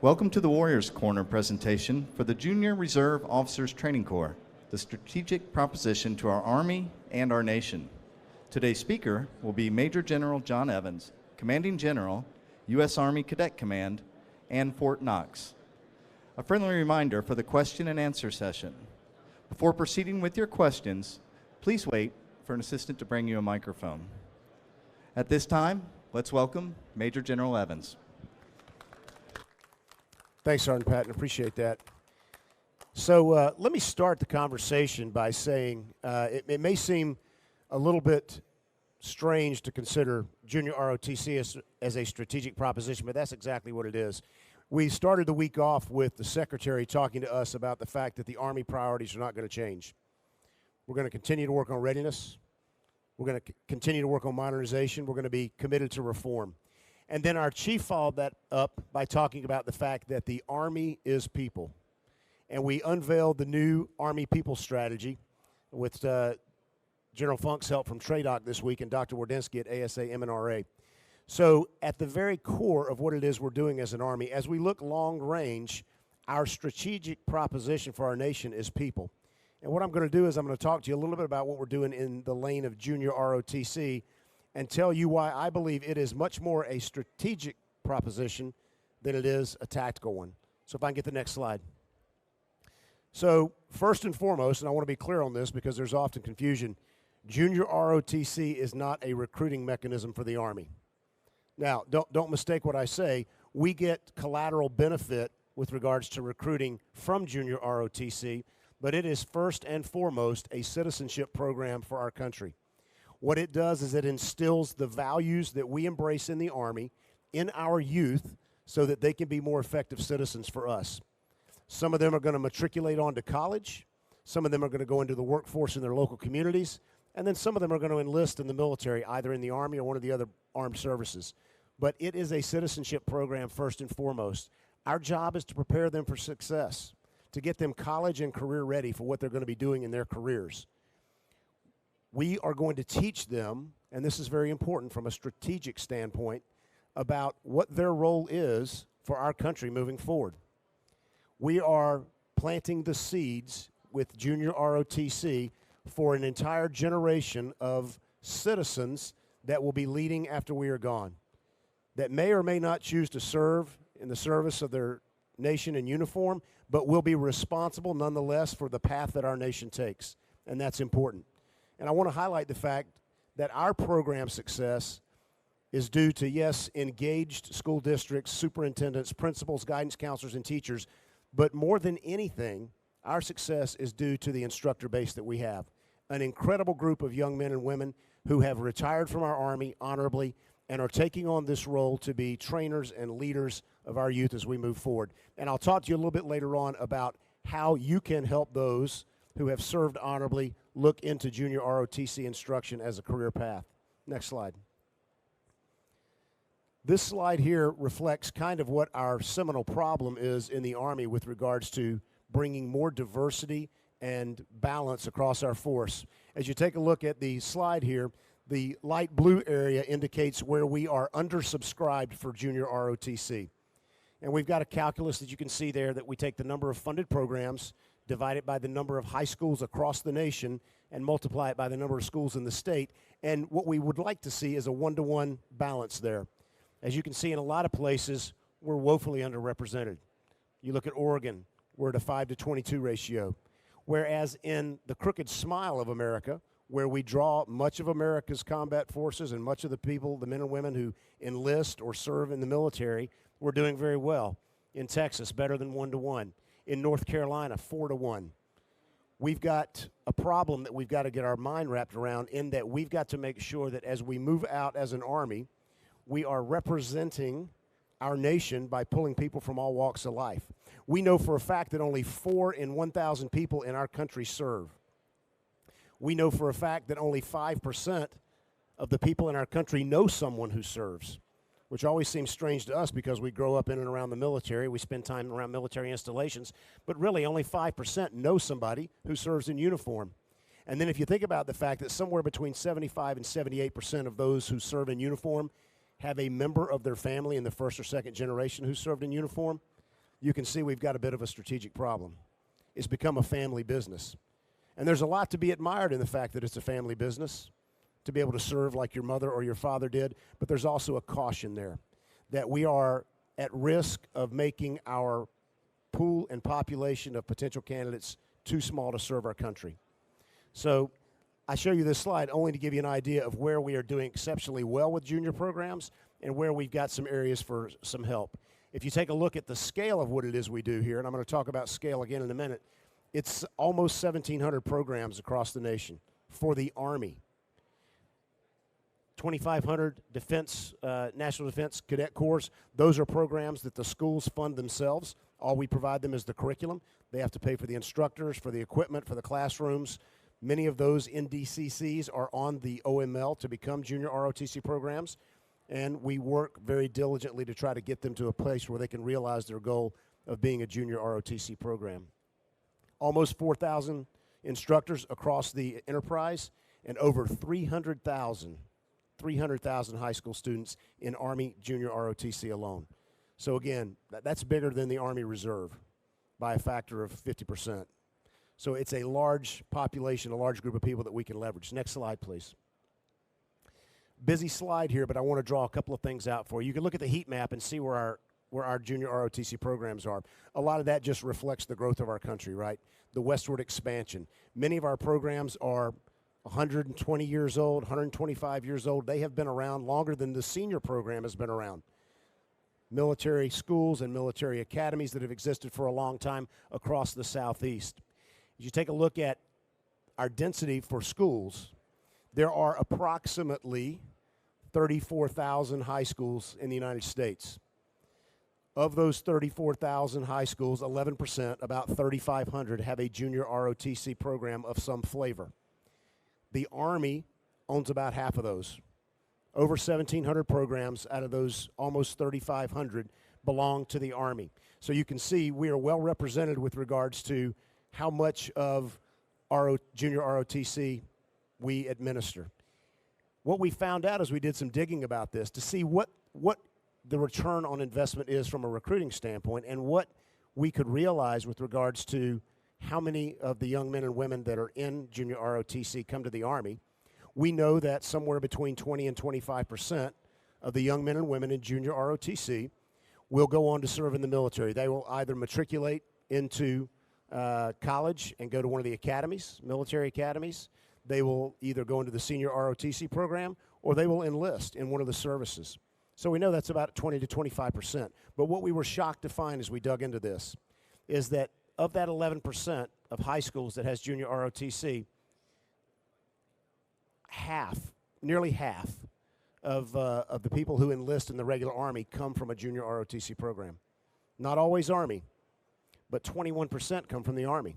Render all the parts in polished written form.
Welcome to the Warriors Corner presentation for the Junior Reserve Officers Training Corps, the strategic proposition to our Army and our nation. Today's speaker will be Major General John Evans, Commanding General, U.S. Army Cadet Command, and Fort Knox. A friendly reminder for the question and answer session. Before proceeding with your questions, please wait for an assistant to bring you a microphone. At this time, let's welcome Major General Evans. Thanks, Sergeant Patton. Appreciate that. So let me start the conversation by saying it may seem a little bit strange to consider junior ROTC as a strategic proposition, but that's exactly what it is. We started the week off with the Secretary talking to us about the fact that the Army priorities are not going to change. We're going to continue to work on readiness. We're going to continue to work on modernization. We're going to be committed to reform. And then our chief followed that up by talking about the fact that the Army is people. And we unveiled the new Army People Strategy with General Funk's help from TRADOC this week and Dr. Wardensky at ASA MNRA. So at the very core of what it is we're doing as an Army, as we look long range, our strategic proposition for our nation is people. And what I'm going to do is I'm going to talk to you a little bit about what we're doing in the lane of junior ROTC and tell you why I believe it is much more a strategic proposition than it is a tactical one. So if I can get the next slide. So first and foremost, and I want to be clear on this because there's often confusion, junior ROTC is not a recruiting mechanism for the Army. Now, don't mistake what I say. We get collateral benefit with regards to recruiting from junior ROTC, but it is first and foremost a citizenship program for our country. What it does is it instills the values that we embrace in the Army in our youth so that they can be more effective citizens for us. Some of them are going to matriculate on to college. Some of them are going to go into the workforce in their local communities. And then some of them are going to enlist in the military, either in the Army or one of the other armed services. But it is a citizenship program first and foremost. Our job is to prepare them for success, to get them college and career ready for what they're going to be doing in their careers. We are going to teach them, and this is very important from a strategic standpoint, about what their role is for our country moving forward. We are planting the seeds with junior ROTC for an entire generation of citizens that will be leading after we are gone, that may or may not choose to serve in the service of their nation in uniform, but will be responsible nonetheless for the path that our nation takes, and that's important. And I want to highlight the fact that our program success is due to, yes, engaged school districts, superintendents, principals, guidance counselors, and teachers, but more than anything, our success is due to the instructor base that we have. An incredible group of young men and women who have retired from our Army honorably and are taking on this role to be trainers and leaders of our youth as we move forward. And I'll talk to you a little bit later on about how you can help those who have served honorably look into junior ROTC instruction as a career path. Next slide. This slide here reflects kind of what our seminal problem is in the Army with regards to bringing more diversity and balance across our force. As you take a look at the slide here, the light blue area indicates where we are undersubscribed for junior ROTC. And we've got a calculus that you can see there that we take the number of funded programs, divide it by the number of high schools across the nation, and multiply it by the number of schools in the state. And what we would like to see is a one-to-one balance there. As you can see in a lot of places, we're woefully underrepresented. You look at Oregon, we're at a 5-to-22 ratio. Whereas in the crooked smile of America, where we draw much of America's combat forces and much of the people, the men and women who enlist or serve in the military, we're doing very well. In Texas, better than 1-to-1. In North Carolina, 4-to-1. We've got a problem that we've got to get our mind wrapped around in that we've got to make sure that as we move out as an Army, we are representing our nation by pulling people from all walks of life. We know for a fact that only 4 in 1,000 people in our country serve. We know for a fact that only 5% of the people in our country know someone who serves, which always seems strange to us because we grow up in and around the military. We spend time around military installations, but really only 5% know somebody who serves in uniform. And then if you think about the fact that somewhere between 75 and 78% of those who serve in uniform have a member of their family in the first or second generation who served in uniform, you can see we've got a bit of a strategic problem. It's become a family business. And there's a lot to be admired in the fact that it's a family business, to be able to serve like your mother or your father did, but there's also a caution there that we are at risk of making our pool and population of potential candidates too small to serve our country. So I show you this slide only to give you an idea of where we are doing exceptionally well with junior programs and where we've got some areas for some help. If you take a look at the scale of what it is we do here, and I'm going to talk about scale again in a minute, it's almost 1,700 programs across the nation for the Army. 2,500 defense, National Defense Cadet Corps. Those are programs that the schools fund themselves. All we provide them is the curriculum. They have to pay for the instructors, for the equipment, for the classrooms. Many of those NDCCs are on the OML to become junior ROTC programs, and we work very diligently to try to get them to a place where they can realize their goal of being a junior ROTC program. Almost 4,000 instructors across the enterprise and over 300,000 high school students in Army junior ROTC alone. So again, that's bigger than the Army Reserve by a factor of 50%. So it's a large population, a large group of people that we can leverage. Next slide, please. Busy slide here, but I want to draw a couple of things out for you. You can look at the heat map and see where our junior ROTC programs are. A lot of that just reflects the growth of our country, right? The westward expansion. Many of our programs are 120 years old, 125 years old. They have been around longer than the senior program has been around. Military schools and military academies that have existed for a long time across the Southeast. As you take a look at our density for schools, there are approximately 34,000 high schools in the United States. Of those 34,000 high schools, 11%, about 3,500, have a junior ROTC program of some flavor. The Army owns about half of those. Over 1,700 programs out of those almost 3,500 belong to the Army. So you can see we are well represented with regards to how much of junior ROTC we administer. What we found out as we did some digging about this to see what the return on investment is from a recruiting standpoint and what we could realize with regards to how many of the young men and women that are in junior ROTC come to the Army. We know that somewhere between 20 and 25% of the young men and women in junior ROTC will go on to serve in the military. They will either matriculate into college and go to one of the academies, military academies. They will either go into the senior ROTC program or they will enlist in one of the services. So we know that's about 20 to 25%. But what we were shocked to find as we dug into this is that of that 11% of high schools that has junior ROTC, nearly half of the people who enlist in the regular Army come from a junior ROTC program. Not always Army, but 21% come from the Army.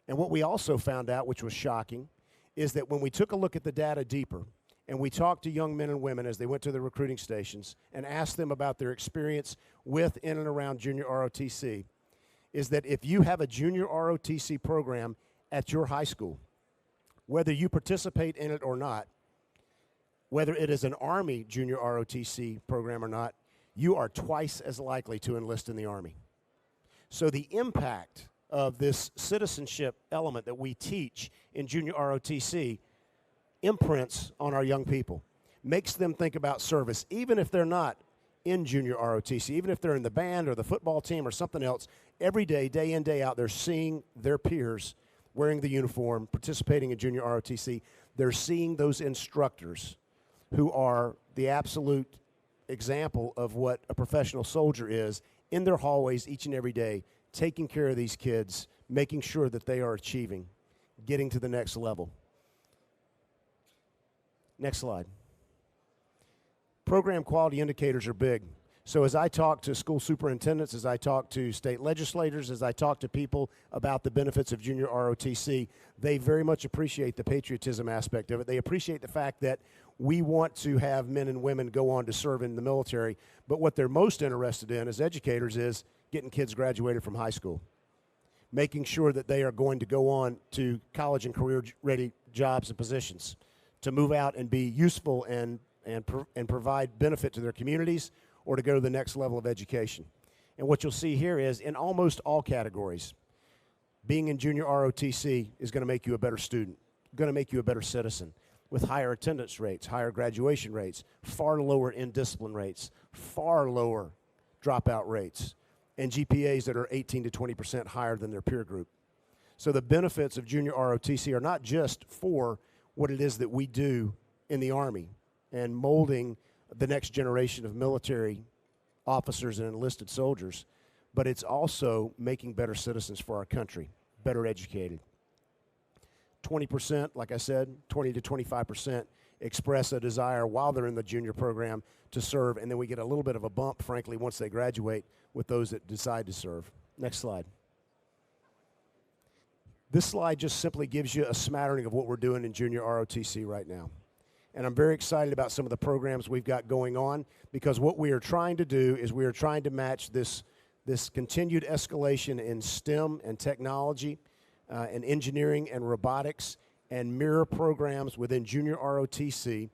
And what we also found out, which was shocking, is that when we took a look at the data deeper and we talked to young men and women as they went to the recruiting stations and asked them about their experience with, in, and around junior ROTC, is that if you have a junior ROTC program at your high school, whether you participate in it or not, whether it is an Army junior ROTC program or not, you are twice as likely to enlist in the Army. So the impact of this citizenship element that we teach in junior ROTC imprints on our young people, makes them think about service, even if they're not in junior ROTC, even if they're in the band or the football team or something else. Every day, day in, day out, they're seeing their peers wearing the uniform, participating in junior ROTC. They're seeing those instructors who are the absolute example of what a professional soldier is in their hallways each and every day, taking care of these kids, making sure that they are achieving, getting to the next level. Next slide. Program quality indicators are big. So as I talk to school superintendents, as I talk to state legislators, as I talk to people about the benefits of junior ROTC, they very much appreciate the patriotism aspect of it. They appreciate the fact that we want to have men and women go on to serve in the military, but what they're most interested in as educators is getting kids graduated from high school, making sure that they are going to go on to college and career-ready jobs and positions, to move out and be useful and provide benefit to their communities, or to go to the next level of education. And what you'll see here is in almost all categories, being in junior ROTC is going to make you a better student, going to make you a better citizen, with higher attendance rates, higher graduation rates, far lower indiscipline rates, far lower dropout rates, and GPAs that are 18 to 20% higher than their peer group. So the benefits of junior ROTC are not just for what it is that we do in the Army and molding the next generation of military officers and enlisted soldiers, but it's also making better citizens for our country, better educated. 20%, like I said, 20 to 25% express a desire while they're in the junior program to serve, and then we get a little bit of a bump, frankly, once they graduate with those that decide to serve. Next slide. This slide just simply gives you a smattering of what we're doing in junior ROTC right now. And I'm very excited about some of the programs we've got going on, because what we are trying to do is we are trying to match this continued escalation in STEM and technology and engineering and robotics, and mirror programs within junior ROTC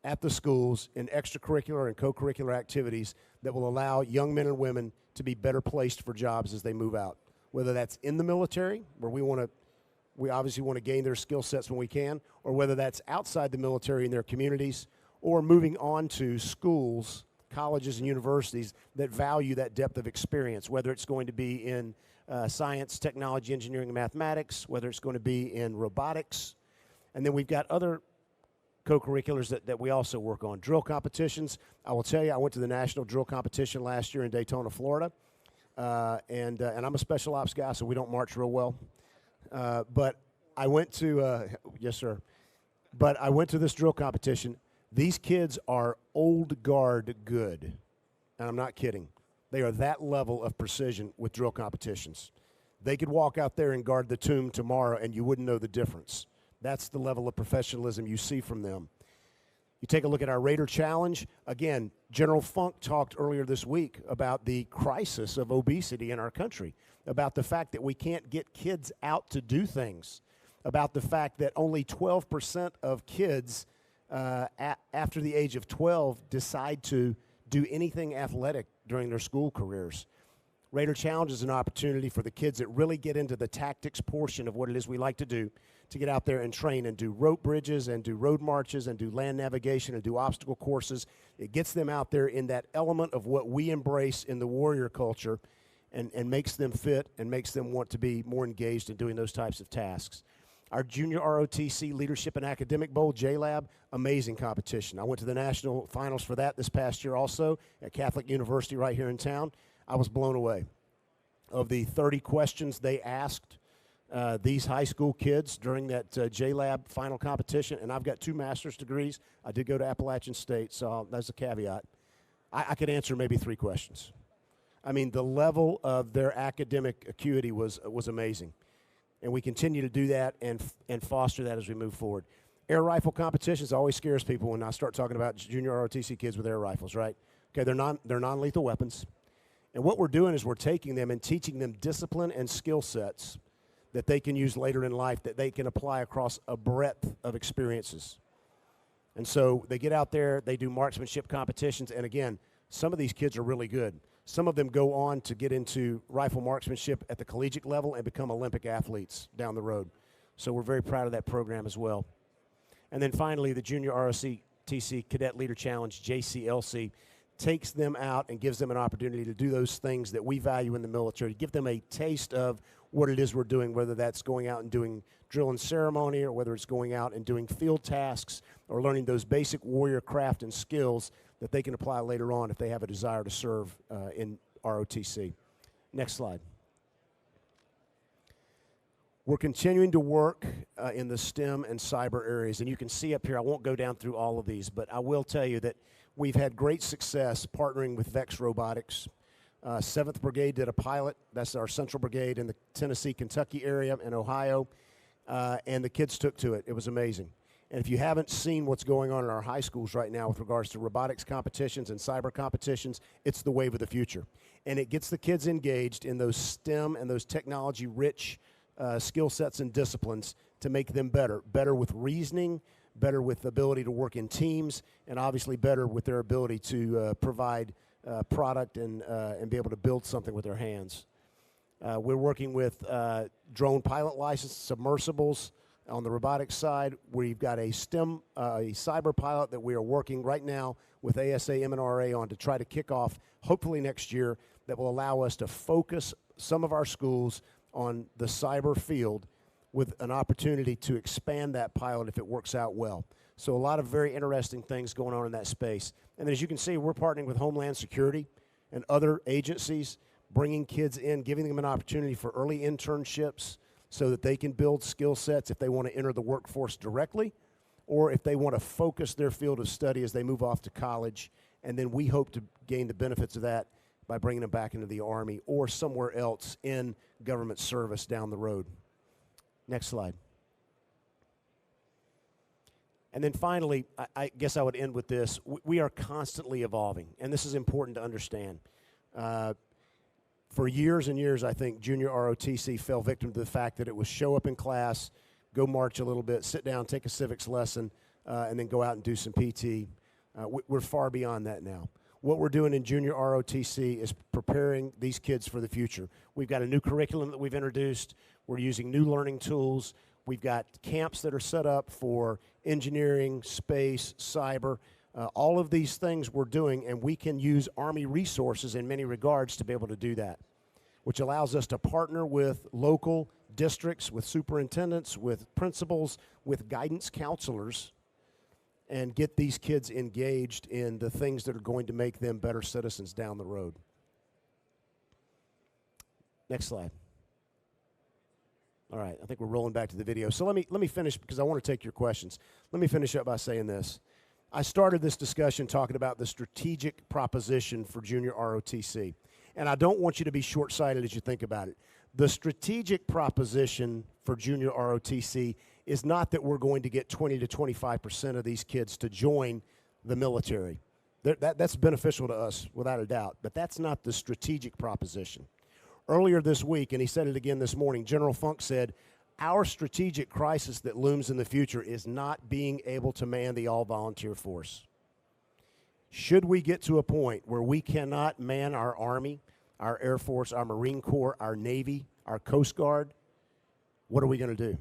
at the schools in extracurricular and co-curricular activities that will allow young men and women to be better placed for jobs as they move out. Whether that's in the military, where we obviously want to gain their skill sets when we can, or whether that's outside the military in their communities, or moving on to schools, colleges, and universities that value that depth of experience, whether it's going to be in science, technology, engineering, and mathematics, whether it's going to be in robotics. And then we've got other co-curriculars that we also work on. Drill competitions. I will tell you, I went to the national drill competition last year in Daytona, Florida. And I'm a special ops guy, so we don't march real well. But I went to, yes, sir. But I went to this drill competition. These kids are old guard good. And I'm not kidding. They are that level of precision with drill competitions. They could walk out there and guard the tomb tomorrow, and you wouldn't know the difference. That's the level of professionalism you see from them. You take a look at our Raider Challenge. Again, General Funk talked earlier this week about the crisis of obesity in our country, about the fact that we can't get kids out to do things, about the fact that only 12% of kids after the age of 12 decide to do anything athletic during their school careers. Raider Challenge is an opportunity for the kids that really get into the tactics portion of what it is we like to do, to get out there and train and do rope bridges and do road marches and do land navigation and do obstacle courses. It gets them out there in that element of what we embrace in the warrior culture, and makes them fit and makes them want to be more engaged in doing those types of tasks. Our Junior ROTC Leadership and Academic Bowl, JLab, amazing competition. I went to the national finals for that this past year also at Catholic University right here in town. I was blown away. Of the 30 questions they asked these high school kids during that JLab final competition, and I've got 2 master's degrees. I did go to Appalachian State, so that's a caveat. I could answer maybe 3 questions. I mean, the level of their academic acuity was amazing. And we continue to do that and foster that as we move forward. Air rifle competitions always scares people when I start talking about junior ROTC kids with air rifles, right? Okay, they're non-lethal weapons. And what we're doing is we're taking them and teaching them discipline and skill sets that they can use later in life, that they can apply across a breadth of experiences. And so they get out there, they do marksmanship competitions, and again, some of these kids are really good. Some of them go on to get into rifle marksmanship at the collegiate level and become Olympic athletes down the road. So we're very proud of that program as well. And then finally, the Junior ROTC Cadet Leader Challenge, JCLC, takes them out and gives them an opportunity to do those things that we value in the military, to give them a taste of what it is we're doing, whether that's going out and doing drill and ceremony, or whether it's going out and doing field tasks, or learning those basic warrior craft and skills that they can apply later on if they have a desire to serve in ROTC. Next slide. We're continuing to work in the STEM and cyber areas, and you can see up here, I won't go down through all of these, but I will tell you that we've had great success partnering with Vex Robotics. 7th Brigade did a pilot. That's our Central Brigade in the Tennessee, Kentucky area and Ohio, and the kids took to it. It was amazing. And if you haven't seen what's going on in our high schools right now with regards to robotics competitions and cyber competitions, it's the wave of the future. And it gets the kids engaged in those STEM and those technology-rich skill sets and disciplines to make them better with reasoning, better with the ability to work in teams, and obviously better with their ability to provide product and be able to build something with their hands. We're working with drone pilot license, submersibles. On the robotics side, we've got a cyber pilot that we are working right now with ASA MNRA on to try to kick off, hopefully next year, that will allow us to focus some of our schools on the cyber field with an opportunity to expand that pilot if it works out well. So a lot of very interesting things going on in that space. And as you can see, we're partnering with Homeland Security and other agencies, bringing kids in, giving them an opportunity for early internships so that they can build skill sets if they want to enter the workforce directly, or if they want to focus their field of study as they move off to college. And then we hope to gain the benefits of that by bringing them back into the Army or somewhere else in government service down the road. Next slide. And then finally, I guess I would end with this. We are constantly evolving, and this is important to understand. For years and years, I think junior ROTC fell victim to the fact that it was show up in class, go march a little bit, sit down, take a civics lesson, and then go out and do some PT. We're far beyond that now. What we're doing in junior ROTC is preparing these kids for the future. We've got a new curriculum that we've introduced. We're using new learning tools. We've got camps that are set up for engineering, space, cyber. All of these things we're doing, and we can use Army resources in many regards to be able to do that, which allows us to partner with local districts, with superintendents, with principals, with guidance counselors, and get these kids engaged in the things that are going to make them better citizens down the road. Next slide. All right, I think we're rolling back to the video. So let me finish, because I want to take your questions. Let me finish up by saying this. I started this discussion talking about the strategic proposition for junior ROTC. And I don't want you to be short-sighted as you think about it. The strategic proposition for junior ROTC is not that we're going to get 20 to 25% of these kids to join the military. That's beneficial to us, without a doubt. But that's not the strategic proposition. Earlier this week, and he said it again this morning, General Funk said, our strategic crisis that looms in the future is not being able to man the all-volunteer force. Should we get to a point where we cannot man our Army, our Air Force, our Marine Corps, our Navy, our Coast Guard, what are we going to do?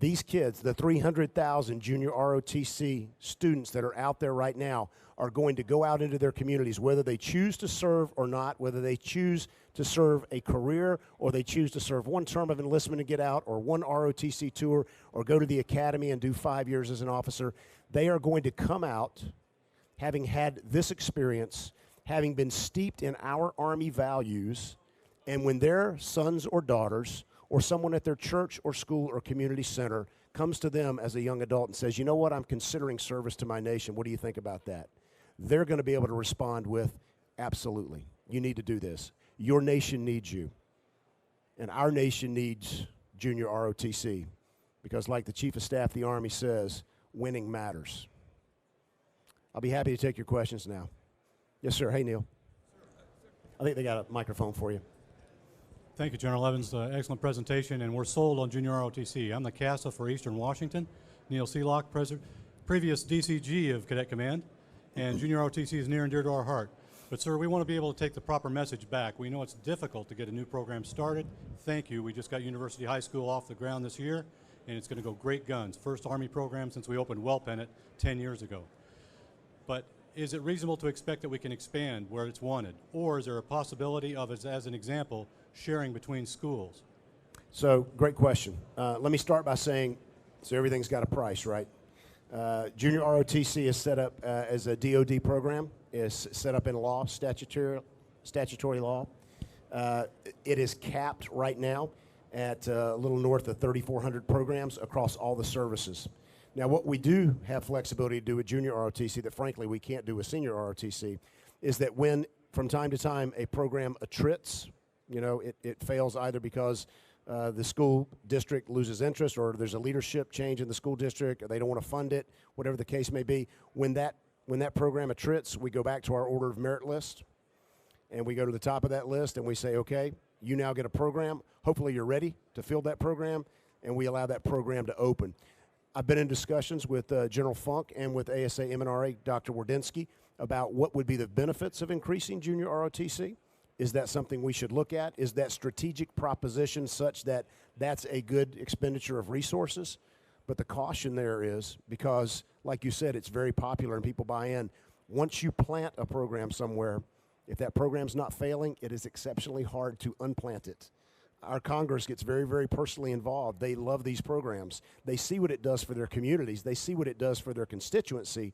These kids, the 300,000 junior ROTC students that are out there right now, are going to go out into their communities, whether they choose to serve or not, whether they choose to serve a career or they choose to serve one term of enlistment and get out, or one ROTC tour, or go to the academy and do 5 years as an officer. They are going to come out having had this experience, having been steeped in our Army values, and when their sons or daughters or someone at their church or school or community center comes to them as a young adult and says, you know what, I'm considering service to my nation, what do you think about that? They're going to be able to respond with, absolutely, you need to do this. Your nation needs you, and our nation needs junior ROTC, because like the Chief of Staff of the Army says, winning matters. I'll be happy to take your questions now. Yes, sir. Hey, Neil. I think they got a microphone for you. Thank you, General Evans. Excellent presentation, and we're sold on junior ROTC. I'm the CASA for Eastern Washington, Neil Seelock, previous DCG of Cadet Command, and junior ROTC is near and dear to our heart. But, sir, we want to be able to take the proper message back. We know it's difficult to get a new program started. Thank you. We just got University High School off the ground this year, and it's going to go great guns. First Army program since we opened Wellpennant 10 years ago. But is it reasonable to expect that we can expand where it's wanted? Or is there a possibility of, as an example, sharing between schools? So, great question. Let me start by saying, so everything's got a price, right? Junior ROTC is set up as a DOD program. Is set up in law, statutory law. It is capped right now at a little north of 3,400 programs across all the services. Now, what we do have flexibility to do with junior ROTC that, frankly, we can't do with senior ROTC is that when, from time to time, a program attrits, you know, it fails either because the school district loses interest, or there's a leadership change in the school district, or they don't want to fund it, whatever the case may be. When that program attrits, we go back to our order of merit list, and we go to the top of that list, and we say, okay, you now get a program. Hopefully you're ready to fill that program, and we allow that program to open. I've been in discussions with General Funk and with ASA MNRA, Dr. Wardynski, about what would be the benefits of increasing junior ROTC. Is that something we should look at? Is that strategic proposition such that that's a good expenditure of resources? But the caution there is, because like you said, it's very popular and people buy in. Once you plant a program somewhere, if that program's not failing, it is exceptionally hard to unplant it. Our Congress gets very, very personally involved. They love these programs. They see what it does for their communities. They see what it does for their constituency.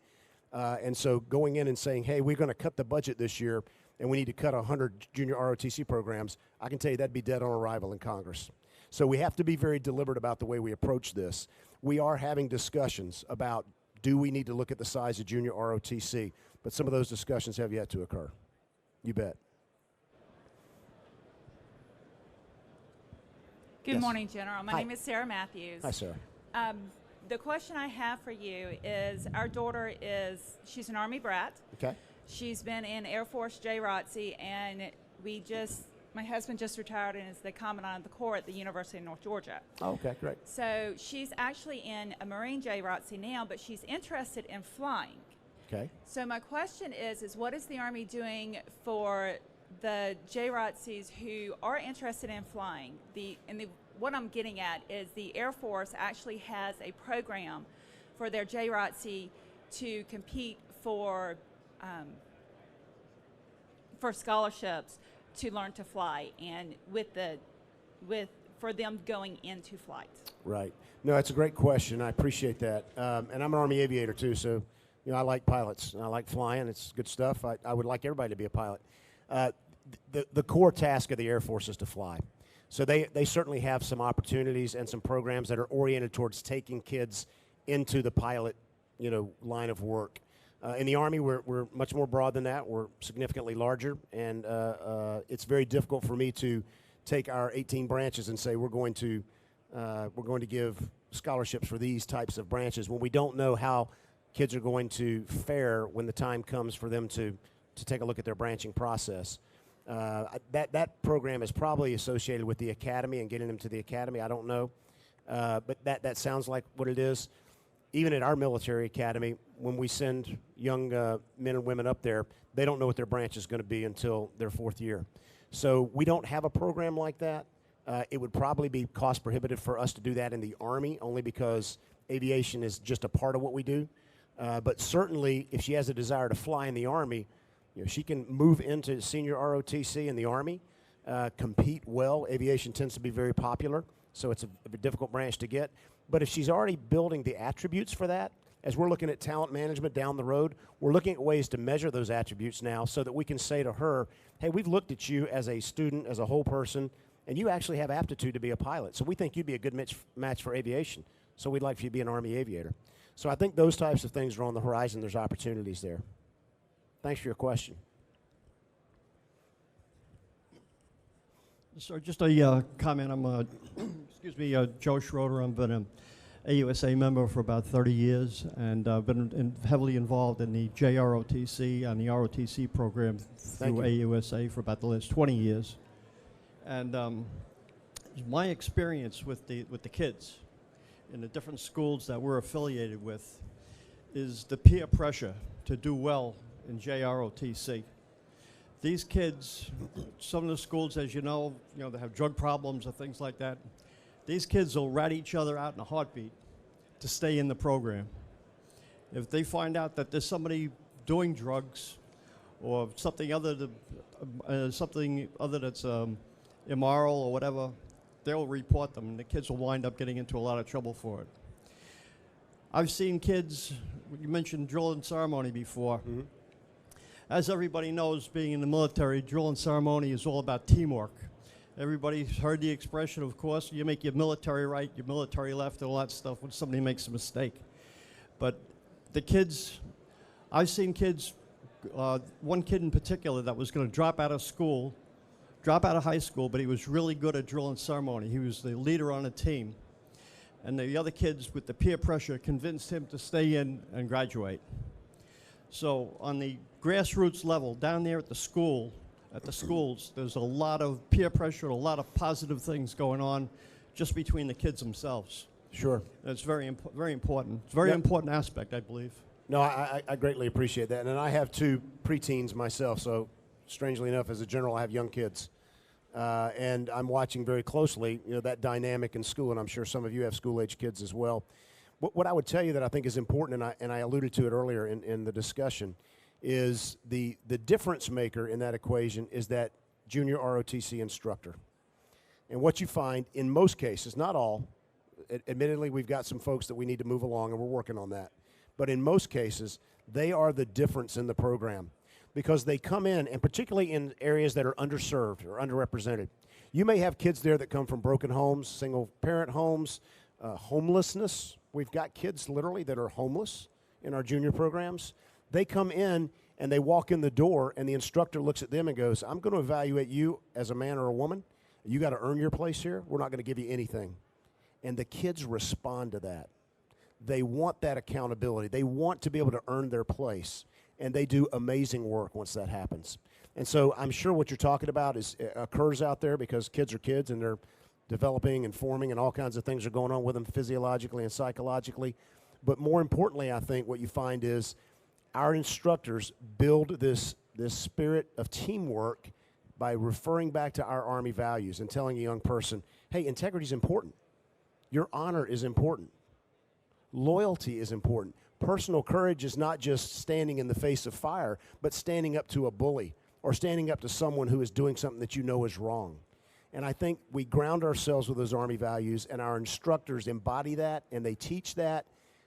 And so going in and saying, hey, we're going to cut the budget this year and we need to cut 100 junior ROTC programs, I can tell you that'd be dead on arrival in Congress. So we have to be very deliberate about the way we approach this. We are having discussions about, do we need to look at the size of junior ROTC? But some of those discussions have yet to occur. You bet. Good Yes. morning, General. My Hi. name is Sarah Matthews. Hi, Sarah. The question I have for you is, our daughter she's an Army brat. Okay. She's been in Air Force JROTC, and my husband just retired and is the Commandant of the Corps at the University of North Georgia. Oh, okay, great. So she's actually in a Marine JROTC now, but she's interested in flying. Okay. So my question is what is the Army doing for the JROTCs who are interested in flying? What I'm getting at is the Air Force actually has a program for their JROTC to compete for scholarships to learn to fly, and for them going into flights. Right. No, it's a great question. I appreciate that. And I'm an Army aviator too, so I like pilots. I like flying. It's good stuff. I would like everybody to be a pilot. The core task of the Air Force is to fly. So they certainly have some opportunities and some programs that are oriented towards taking kids into the pilot, line of work. In the Army, we're much more broad than that. We're significantly larger, and it's very difficult for me to take our 18 branches and say we're going to give scholarships for these types of branches when we don't know how kids are going to fare when the time comes for them to take a look at their branching process. That program is probably associated with the academy and getting them to the academy. I don't know, but that sounds like what it is. Even at our military academy, when we send young men and women up there, they don't know what their branch is going to be until their 4th year. So we don't have a program like that. It would probably be cost prohibitive for us to do that in the Army, only because aviation is just a part of what we do. But certainly, if she has a desire to fly in the Army, she can move into senior ROTC in the Army, compete well. Aviation tends to be very popular, so it's a difficult branch to get. But if she's already building the attributes for that, as we're looking at talent management down the road, we're looking at ways to measure those attributes now so that we can say to her, hey, we've looked at you as a student, as a whole person, and you actually have aptitude to be a pilot. So we think you'd be a good match for aviation. So we'd like for you to be an Army aviator. So I think those types of things are on the horizon. There's opportunities there. Thanks for your question. So just a comment. I'm, Joe Schroeder. I've been an AUSA member for about 30 years, and I've been heavily involved in the JROTC and the ROTC program through AUSA for about the last 20 years. And my experience with the kids in the different schools that we're affiliated with is the peer pressure to do well in JROTC. These kids, some of the schools, as you know, they have drug problems or things like that. These kids will rat each other out in a heartbeat to stay in the program. If they find out that there's somebody doing drugs or something other that's immoral or whatever, they'll report them, and the kids will wind up getting into a lot of trouble for it. I've seen kids, you mentioned drill and ceremony before. Mm-hmm. As everybody knows, being in the military, drill and ceremony is all about teamwork. Everybody's heard the expression, of course, you make your military right, your military left, and all that stuff when somebody makes a mistake. But the kids, I've seen kids, one kid in particular that was going to drop out of high school, but he was really good at drill and ceremony. He was the leader on the team. And the other kids, with the peer pressure, convinced him to stay in and graduate. So on the grassroots level, down there at the schools, there's a lot of peer pressure, a lot of positive things going on just between the kids themselves. Sure. And it's very important. It's a very important aspect, I believe. No, I greatly appreciate that. And I have 2 preteens myself, so strangely enough, as a general, I have young kids. And I'm watching very closely, that dynamic in school, and I'm sure some of you have school-age kids as well. What I would tell you that I think is important, and I alluded to it earlier in the discussion, is the difference maker in that equation is that junior ROTC instructor. And what you find in most cases, not all, admittedly we've got some folks that we need to move along and we're working on that, but in most cases, they are the difference in the program because they come in, and particularly in areas that are underserved or underrepresented. You may have kids there that come from broken homes, single-parent homes, homelessness. We've got kids literally that are homeless in our junior programs. They come in and they walk in the door and the instructor looks at them and goes, I'm going to evaluate you as a man or a woman. You got to earn your place here. We're not going to give you anything. And the kids respond to that. They want that accountability. They want to be able to earn their place. And they do amazing work once that happens. And so I'm sure what you're talking about occurs out there because kids are kids and they're developing and forming and all kinds of things are going on with them physiologically and psychologically. But more importantly, I think what you find is our instructors build this spirit of teamwork by referring back to our Army values and telling a young person, hey, integrity is important. Your honor is important. Loyalty is important. Personal courage is not just standing in the face of fire, but standing up to a bully or standing up to someone who is doing something that you know is wrong. And I think we ground ourselves with those Army values, and our instructors embody that, and they teach that,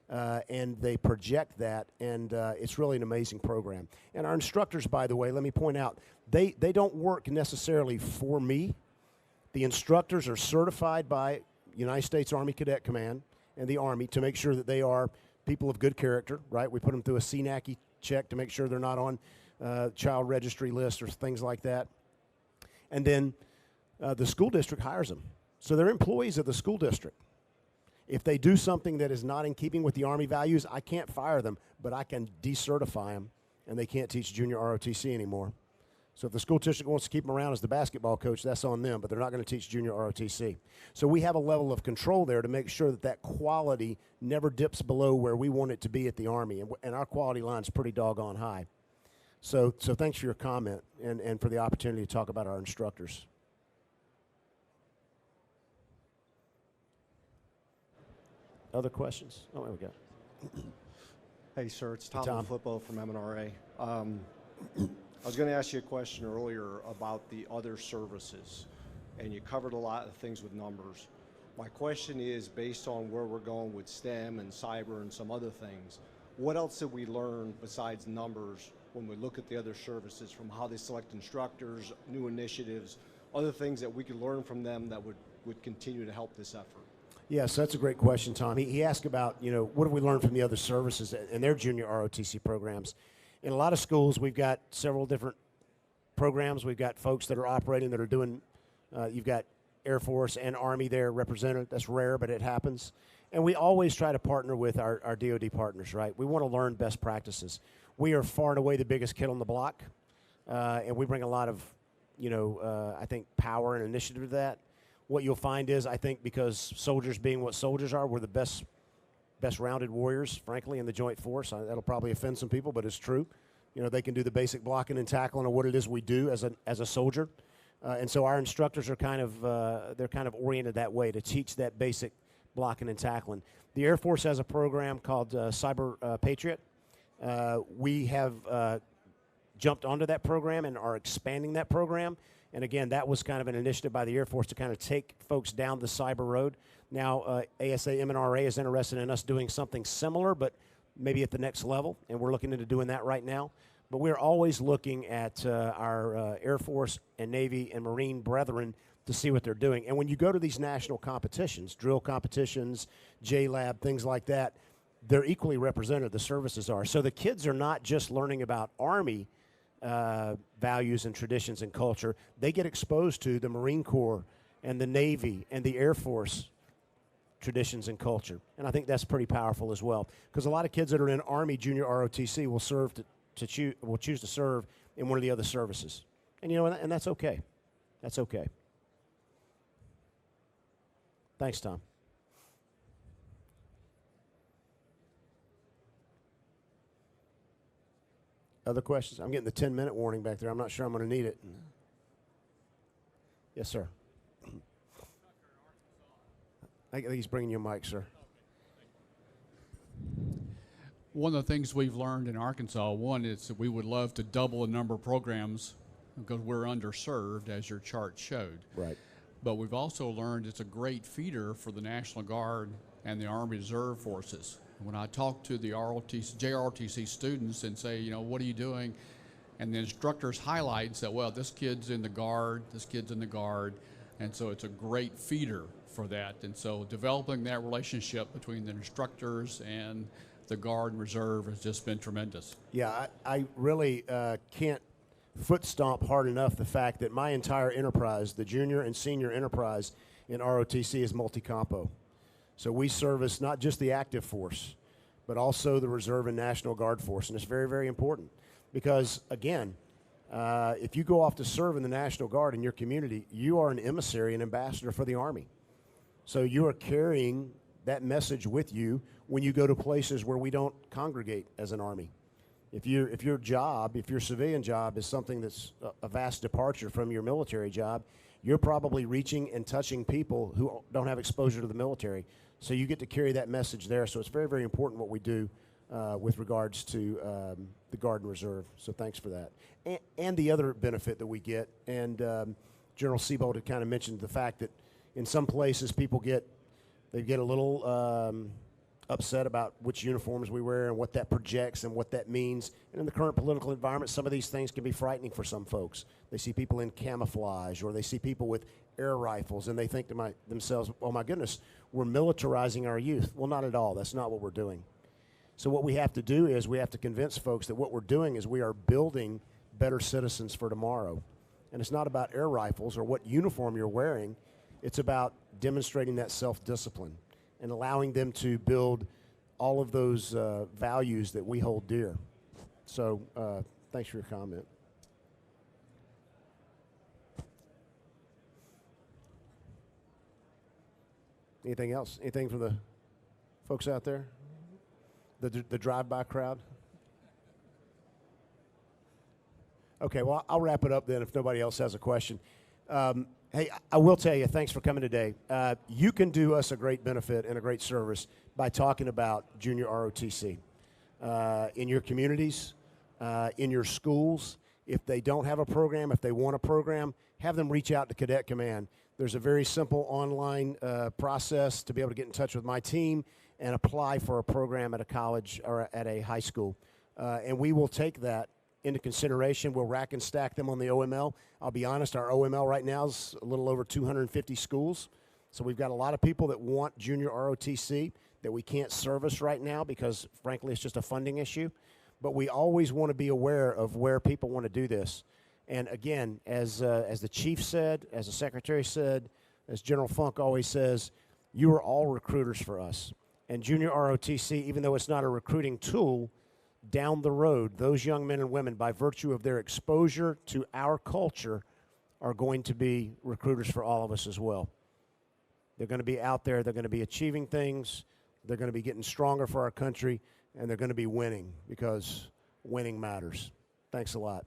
and they project that, and it's really an amazing program. And our instructors, by the way, let me point out, they don't work necessarily for me. The instructors are certified by United States Army Cadet Command and the Army to make sure that they are people of good character, right? We put them through a CNACI check to make sure they're not on child registry lists or things like that. And then the school district hires them. So they're employees of the school district. If they do something that is not in keeping with the Army values, I can't fire them, but I can decertify them, and they can't teach junior ROTC anymore. So if the school district wants to keep them around as the basketball coach, that's on them, but they're not going to teach junior ROTC. So we have a level of control there to make sure that that quality never dips below where we want it to be at the Army, and our quality line is pretty doggone high. So thanks for your comment and for the opportunity to talk about our instructors. Other questions? Oh, there we go. Hey, sir, it's Hey, Tom Tom. Flippo from M&RA. I was going to ask you a question earlier about the other services, and you covered a lot of things with numbers. My question is, based on where we're going with STEM and cyber and some other things, what else did we learn besides numbers when we look at the other services, from how they select instructors, new initiatives, other things that we could learn from them that would continue to help this effort? Yes, that's a great question, Tom. He asked about, what have we learned from the other services and their junior ROTC programs. In a lot of schools, we've got several different programs. We've got folks that are operating that are doing, you've got Air Force and Army there represented. That's rare, but it happens. And we always try to partner with our DoD partners, right? We want to learn best practices. We are far and away the biggest kid on the block, and we bring a lot of, I think, power and initiative to that. What you'll find is, I think, because soldiers being what soldiers are, we're the best rounded warriors, frankly, in the Joint Force. That'll probably offend some people, but it's true. They can do the basic blocking and tackling of what it is we do as a soldier. And so our instructors are kind of oriented that way to teach that basic blocking and tackling. The Air Force has a program called Cyber Patriot. We have jumped onto that program and are expanding that program. And again, that was kind of an initiative by the Air Force to kind of take folks down the cyber road. Now, ASA M&RA is interested in us doing something similar, but maybe at the next level, and we're looking into doing that right now. But we're always looking at our Air Force and Navy and Marine brethren to see what they're doing. And when you go to these national competitions, drill competitions, JLab, things like that, they're equally represented, the services are. So the kids are not just learning about Army values and traditions and culture. They get exposed to the Marine Corps and the Navy and the Air Force traditions and culture. And I think that's pretty powerful as well, because a lot of kids that are in Army junior ROTC will choose to serve in one of the other services. And and that's okay. That's okay. Thanks, Tom. Other questions? I'm getting the 10-minute warning back there. I'm not sure I'm going to need it. Yes, sir. I think he's bringing you a mic, sir. One of the things we've learned in Arkansas, one is that we would love to double the number of programs because we're underserved, as your chart showed. Right. But we've also learned it's a great feeder for the National Guard and the Army Reserve Forces. When I talk to the JROTC students and say, you know, what are you doing? And the instructors highlight and say, well, this kid's in the Guard, this kid's in the Guard. And so it's a great feeder for that. And so developing that relationship between the instructors and the Guard and Reserve has just been tremendous. Yeah, I really can't foot stomp hard enough the fact that my entire enterprise, the junior and senior enterprise in ROTC, is multi-compo. So we service not just the active force, but also the Reserve and National Guard force. And it's very, very important because, again, if you go off to serve in the National Guard in your community, you are an emissary, an ambassador for the Army. So you are carrying that message with you when you go to places where we don't congregate as an Army. If your civilian job is something that's a vast departure from your military job, you're probably reaching and touching people who don't have exposure to the military. So you get to carry that message there. So it's very, very important what we do with regards to the Guard and Reserve. So thanks for that. And the other benefit that we get, and General Seabold had kind of mentioned the fact that in some places people get a little upset about which uniforms we wear and what that projects and what that means. And in the current political environment, some of these things can be frightening for some folks. They see people in camouflage, or they see people with air rifles, and they think to themselves, oh my goodness, we're militarizing our youth. Well, not at all. That's not what we're doing. So what we have to do is we have to convince folks that what we're doing is we are building better citizens for tomorrow. And it's not about air rifles or what uniform you're wearing. It's about demonstrating that self-discipline and allowing them to build all of those values that we hold dear. So thanks for your comment. Anything else? Anything from the folks out there? The drive-by crowd? Okay, well, I'll wrap it up then if nobody else has a question. Hey, I will tell you, thanks for coming today. You can do us a great benefit and a great service by talking about junior ROTC in your communities, in your schools. If they don't have a program, if they want a program, have them reach out to Cadet Command. There's a very simple online process to be able to get in touch with my team and apply for a program at a college or at a high school. And we will take that into consideration. We'll rack and stack them on the OML. I'll be honest, our OML right now is a little over 250 schools. So we've got a lot of people that want junior ROTC that we can't service right now because, frankly, it's just a funding issue. But we always want to be aware of where people want to do this. And again, as the chief said, as the secretary said, as General Funk always says, you are all recruiters for us. And junior ROTC, even though it's not a recruiting tool, down the road, those young men and women, by virtue of their exposure to our culture, are going to be recruiters for all of us as well. They're going to be out there, they're going to be achieving things, they're going to be getting stronger for our country, and they're going to be winning because winning matters. Thanks a lot.